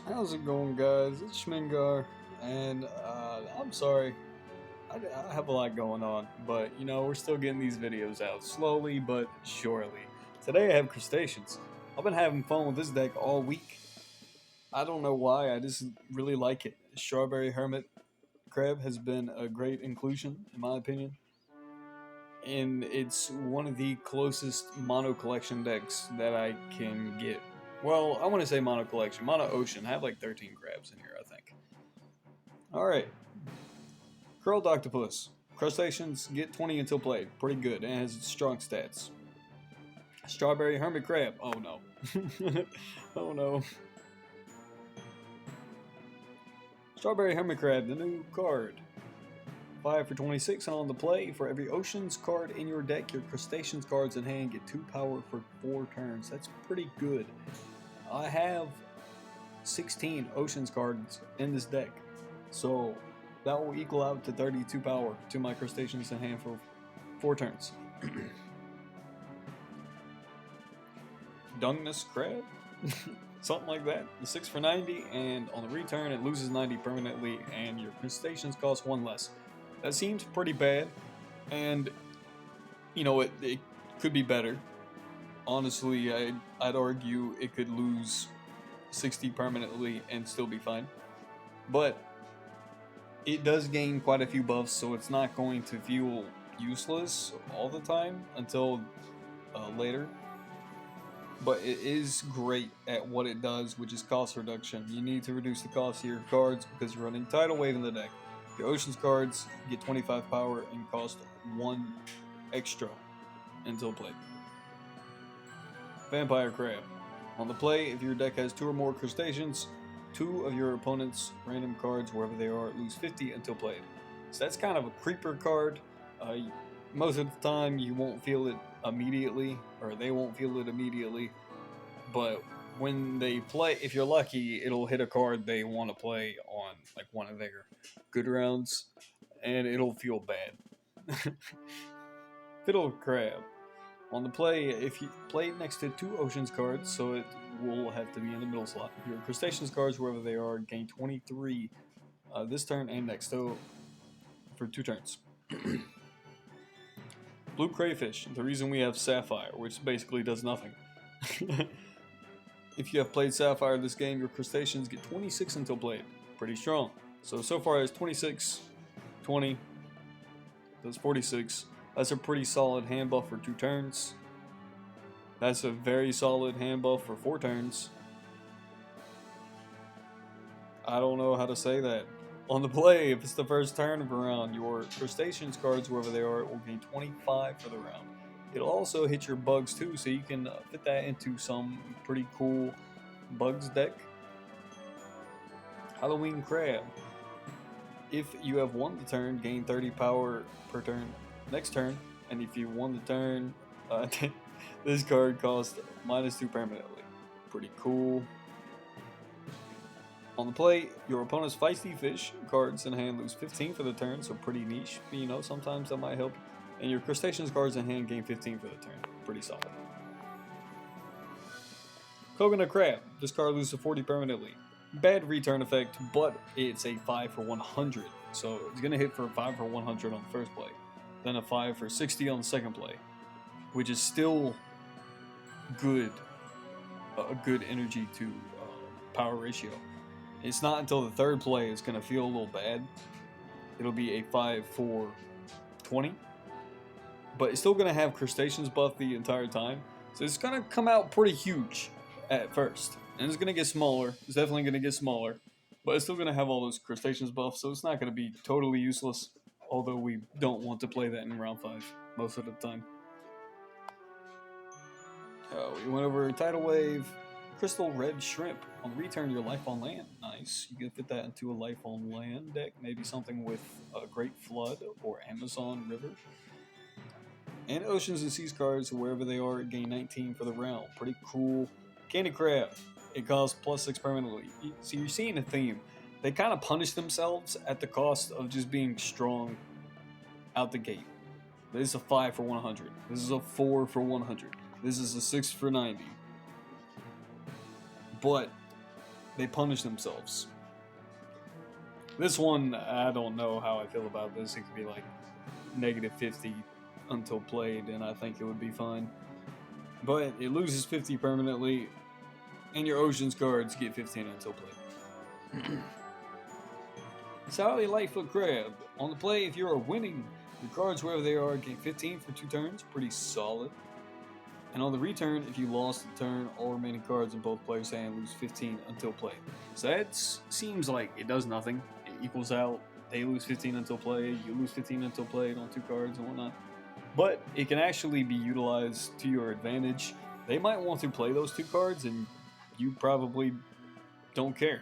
How's it going, guys? It's Shmengar, and I'm sorry. I have a lot going on, but we're still getting these videos out slowly but surely. Today I have crustaceans. I've been having fun with this deck all week. I don't know why, I just really like it. Strawberry Hermit Crab has been a great inclusion, in my opinion, and it's one of the closest mono collection decks that I can get. Well, I want to say mono collection. Mono ocean. I have like 13 crabs in here, I think. Alright. Curled octopus. Crustaceans get 20 until played. Pretty good. And has strong stats. Strawberry hermit crab. Oh no. Oh no. Strawberry hermit crab, the new card. 5 for 26 on the play. For every oceans card in your deck, your crustaceans cards in hand get 2 power for 4 turns. That's pretty good. I have 16 oceans cards in this deck. So that will equal out to 32 power to my crustaceans in hand for 4 turns. Dungness crab? Something like that. 6 for 90, and on the return it loses 90 permanently, and your crustaceans cost 1 less. That seems pretty bad, and it could be better. Honestly, I'd argue it could lose 60 permanently and still be fine. But it does gain quite a few buffs, so it's not going to feel useless all the time until later. But it is great at what it does, which is cost reduction. You need to reduce the cost of your cards because you're running Tidal Wave in the deck. Your Oceans cards get 25 power and cost 1 extra until played. Vampire Crab. On the play, if your deck has 2 or more crustaceans, 2 of your opponent's random cards, wherever they are, lose 50 until played. So that's kind of a creeper card. Most of the time you won't feel it immediately, or they won't feel it immediately, but when they play, if you're lucky, it'll hit a card they want to play on like one of their good rounds, and it'll feel bad. Fiddle Crab. On the play, if you play it next to 2 Oceans cards, so it will have to be in the middle slot. Your Crustaceans cards, wherever they are, gain 23 this turn and next, so for 2 turns. Blue Crayfish, the reason we have Sapphire, which basically does nothing. If you have played Sapphire this game, your Crustaceans get 26 until played. Pretty strong. So far it's 26, 20, that's 46. That's a pretty solid hand buff for 2 turns. That's a very solid hand buff for 4 turns. I don't know how to say that. On the play, if it's the first turn of a round, your Crustaceans cards, wherever they are, will gain 25 for the round. It'll also hit your bugs too, so you can fit that into some pretty cool bugs deck. Halloween Crab. If you have won the turn, gain 30 power per turn next turn, and if you won the turn, this card costs -2 permanently. Pretty cool. On the play, your opponent's feisty fish cards in hand lose 15 for the turn, so pretty niche. But, sometimes that might help. And your crustaceans cards in hand gain 15 for the turn. Pretty solid. Coconut Crab. This card loses 40 permanently. Bad return effect, but it's a 5 for 100. So it's going to hit for a 5 for 100 on the first play. Then a 5 for 60 on the second play. Which is still good. A good energy to power ratio. It's not until the third play it's going to feel a little bad. It'll be a 5 for 20. But it's still going to have Crustaceans buff the entire time. So it's going to come out pretty huge at first. And it's going to get smaller. It's definitely going to get smaller. But it's still going to have all those Crustaceans buffs. So it's not going to be totally useless. Although we don't want to play that in round 5 most of the time. We went over Tidal Wave. Crystal Red Shrimp. On return, your life on land. Nice. You can fit that into a life on land deck. Maybe something with a Great Flood or Amazon River. And Oceans and Seas cards, wherever they are, gain 19 for the round. Pretty cool. Candy Crab. It costs +6 permanently. So you're seeing a theme. They kind of punish themselves at the cost of just being strong out the gate. This is a 5 for 100. This is a 4 for 100. This is a 6 for 90. But they punish themselves. This one, I don't know how I feel about this. It could be like -50 until played, and I think it would be fine. But it loses 50 permanently, and your Oceans cards get 15 until played. Sally Lightfoot Crab. On the play, if you are winning, your cards, wherever they are, gain 15 for 2 turns. Pretty solid. And on the return, if you lost the turn, all remaining cards in both players' hand lose 15 until play. So that seems like it does nothing. It equals out. They lose 15 until play. You lose 15 until played on 2 cards and whatnot. But it can actually be utilized to your advantage. They might want to play those 2 cards, and you probably don't care,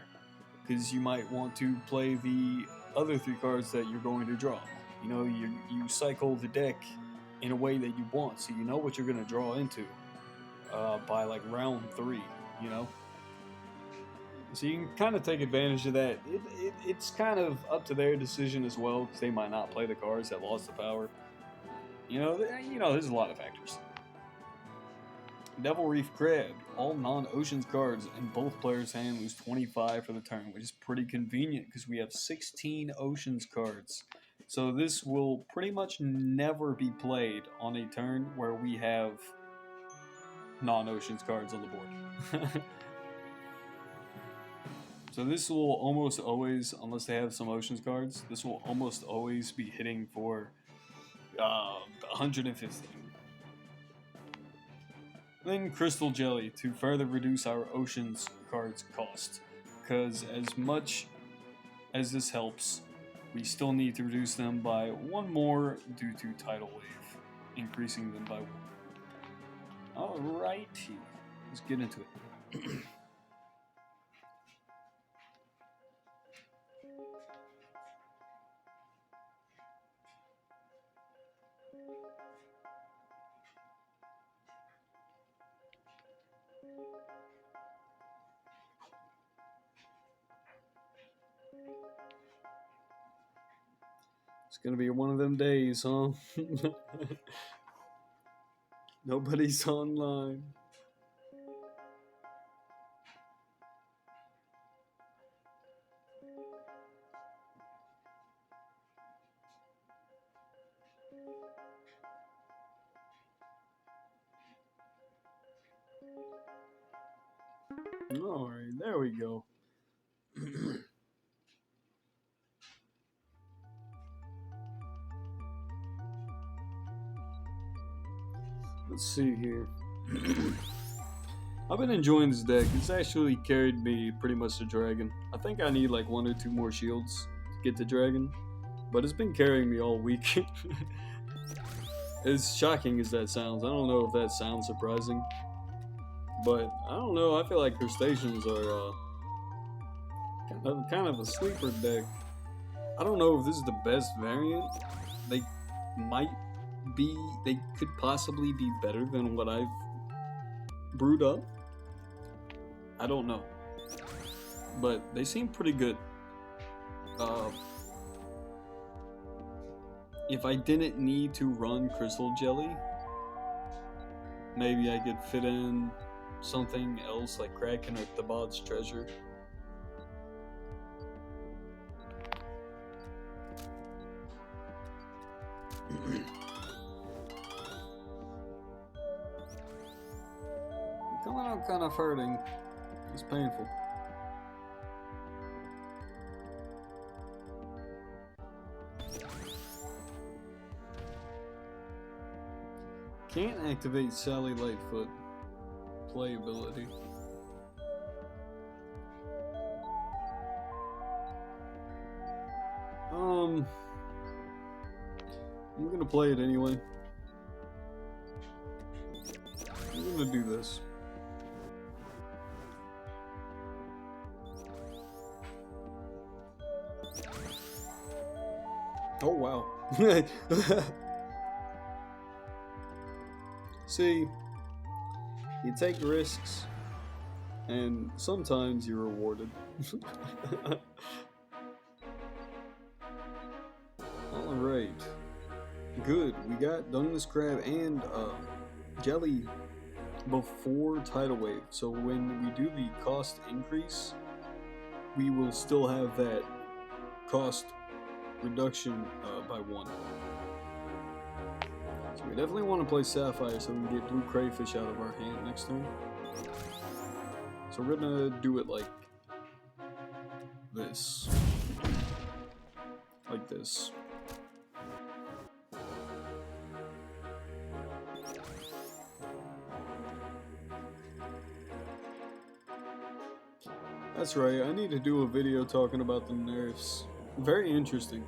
because you might want to play the other 3 cards that you're going to draw. You know, you cycle the deck in a way that you want, so you know what you're going to draw into by like round 3, you know? So you can kind of take advantage of that. It's kind of up to their decision as well, because they might not play the cards that lost the power. You know, there's a lot of factors. Devil Reef Crab. All non-Oceans cards in both players' hand lose 25 for the turn, which is pretty convenient because we have 16 Oceans cards. So this will pretty much never be played on a turn where we have non-Oceans cards on the board. So this will almost always, unless they have some Oceans cards, this will almost always be hitting for 115. Then Crystal Jelly to further reduce our Oceans cards cost, because as much as this helps, we still need to reduce them by 1 more due to Tidal Wave, increasing them by 1. Alrighty, let's get into it. It's gonna be one of them days, huh? Nobody's online. Alright, there we go. Let's see here. I've been enjoying this deck. It's actually carried me pretty much to Dragon. I think I need like 1 or 2 more shields to get to Dragon, but it's been carrying me all week. As shocking as that sounds, I don't know if that sounds surprising, but I don't know. I feel like crustaceans are kind of a sleeper deck. I don't know if this is the best variant. They could possibly be better than what I've brewed up. I don't know, but they seem pretty good. If I didn't need to run Crystal Jelly, maybe I could fit in something else like Kraken or Thabad's Treasure. Coming out kind of hurting. It's painful. Can't activate Sally Lightfoot playability. I'm gonna play it anyway. I'm gonna do this. Oh wow. See, you take risks, and sometimes you're rewarded. Alright. Good. We got Dungeness Crab and Jelly before Tidal Wave. So when we do the cost increase, we will still have that cost reduction by 1. So we definitely want to play Sapphire so we can get blue crayfish out of our hand next turn. So we're gonna do it like this. Like this. That's right, I need to do a video talking about the nerfs. Very interesting.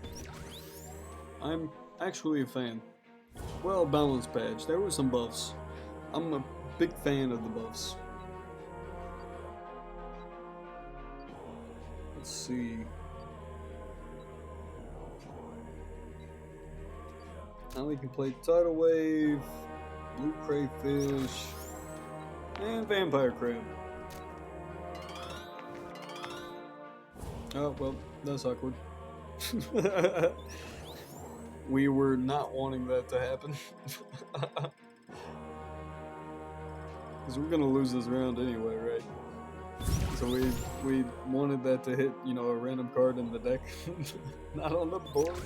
I'm actually a fan. Well, balance patch, there were some buffs. I'm a big fan of the buffs. Let's see. Now we can play Tidal Wave, Blue Crayfish, and Vampire Crab. Oh, well, that's awkward. We were not wanting that to happen. Because we're gonna lose this round anyway, right? So we wanted that to hit, you know, a random card in the deck, not on the board.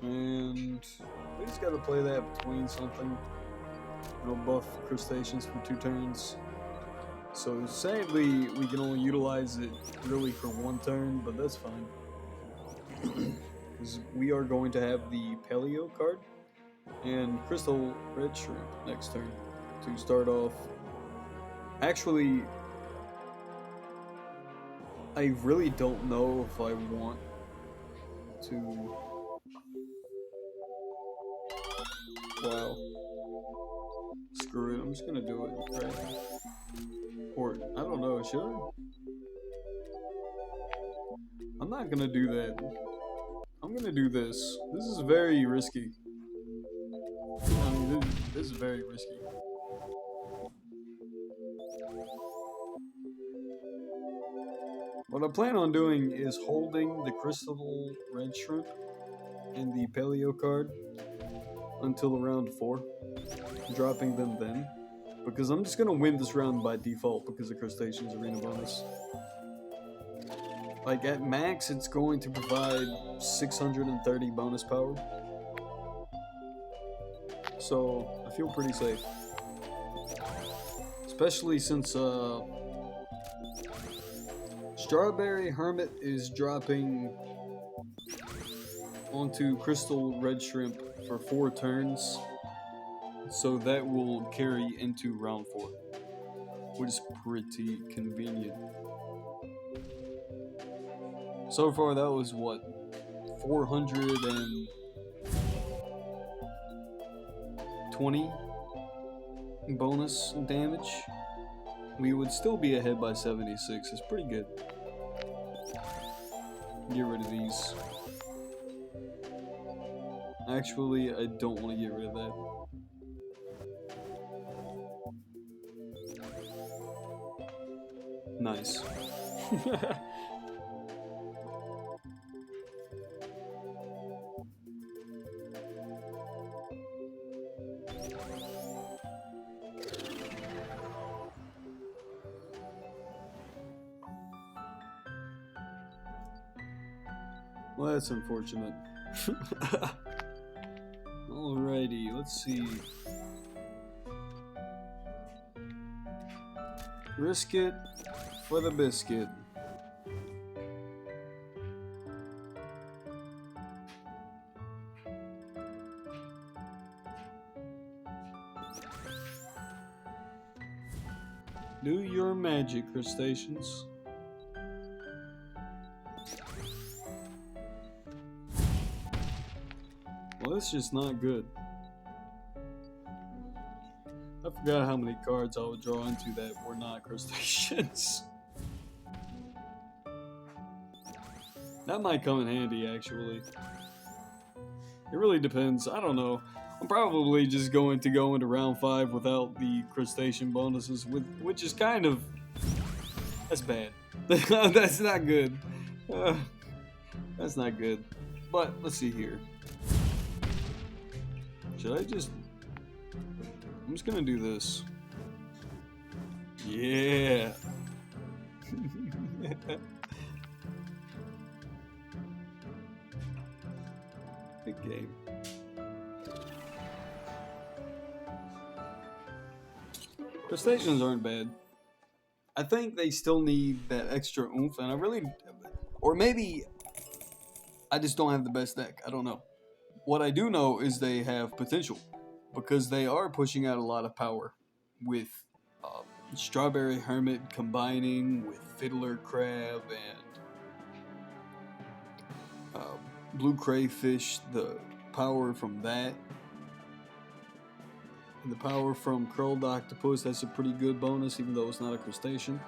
And we just gotta play that between something. You know, buff crustaceans for 2 turns. So sadly, we can only utilize it really for 1 turn, but that's fine. Because we are going to have the Paleo card and Crystal Red Shrimp next turn to start off. Actually, I really don't know if I want to... Wow. Screw it, I'm just gonna do it, right? Or, I don't know, should I? I'm not gonna do that. I'm gonna do this. This is very risky. I mean, this is very risky. What I plan on doing is holding the Crystal Red Shrimp and the Paleo card until round 4, dropping them then. Because I'm just gonna win this round by default because of Crustaceans Arena bonus. Like at max, it's going to provide 630 bonus power. So I feel pretty safe. Especially since Strawberry Hermit is dropping onto Crystal Red Shrimp for 4 turns. So that will carry into round 4, which is pretty convenient. So far that was what, 420 bonus damage. We would still be ahead by 76, it's pretty good. Get rid of these. Actually, I don't want to get rid of that. Nice. Well, that's unfortunate. Alrighty, let's see. Risk it for the biscuit. Do your magic, crustaceans. Well, that's just not good. I forgot how many cards I would draw into that were not crustaceans. That might come in handy, actually. It really depends. I don't know. I'm probably just going to go into round 5 without the crustacean bonuses, which is kind of... That's bad. That's not good. That's not good. But, let's see here. Should I just... I'm just gonna do this. Yeah. Good game. Crustaceans aren't bad. I think they still need that extra oomph, and I really, or maybe I just don't have the best deck. I don't know. What I do know is they have potential because they are pushing out a lot of power with um, Strawberry Hermit combining with Fiddler Crab and Blue Crayfish. The power from that and the power from Curled Octopus, that's a pretty good bonus, even though it's not a crustacean.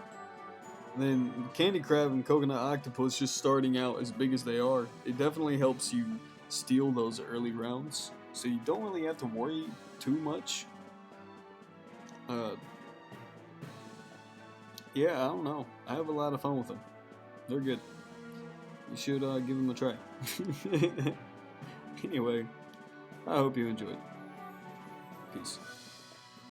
And then Candy Crab and Coconut Octopus just starting out as big as they are, it definitely helps you steal those early rounds. So you don't really have to worry too much. Yeah, I don't know. I have a lot of fun with them. They're good. You should give them a try. Anyway, I hope you enjoyed. Peace.